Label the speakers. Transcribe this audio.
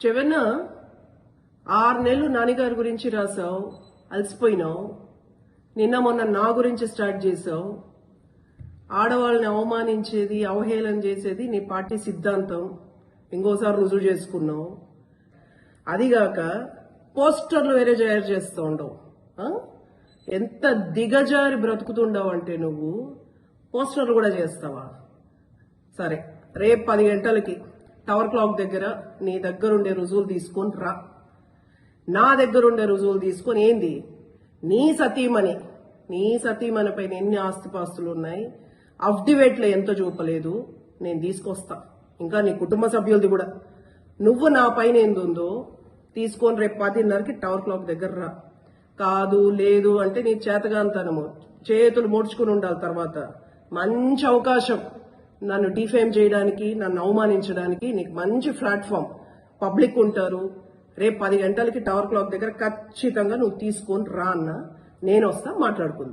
Speaker 1: చెవెన్న 6 నెలలు నాన్నగారి గురించి రాసావు, అలసిపోయినావు. నిన్న మొన్న నా గురించి స్టార్ట్ చేసావు. ఆడవాళ్ళని అవమానించేది, అవహేళన చేసేది నీ పార్టీ సిద్ధాంతం. ఇంకోసారి రుజువు చేసుకున్నావు. అదిగాక పోస్టర్లు వేరే తయారు చేస్తూ ఉండవు. ఎంత దిగజారి బ్రతుకుతుండవు అంటే నువ్వు పోస్టర్లు కూడా చేస్తావా? సరే, రేపు 10 గంటలకి టవర్ క్లాక్ దగ్గర నీ దగ్గరుండే రుజువులు తీసుకొని రా. నా దగ్గరుండే రుజువులు తీసుకొని ఏంది, నీ సతీమణి పైన ఎన్ని ఆస్తిపాస్తులు ఉన్నాయి, అఫ్డివేట్లో ఎంత చూపలేదు, నేను తీసుకొస్తా. ఇంకా నీ కుటుంబ సభ్యులది కూడా. నువ్వు నా పైన ఏందుందో తీసుకొని రేపు 10:30కి టవర్ క్లాక్ దగ్గర రా. కాదు లేదు అంటే నీ చేతగాంతనము, చేతులు ముడుచుకుని ఉండాలి. తర్వాత మంచి అవకాశం నన్ను డిఫేమ్ చేయడానికి, నన్ను అవమానించడానికి నీకు మంచి ప్లాట్ఫామ్. పబ్లిక్ ఉంటారు. రేపు 10 గంటలకి టవర్ క్లాక్ దగ్గర ఖచ్చితంగా నువ్వు తీసుకొని రా అన్న. నేను వస్తా, మాట్లాడుకుందాం.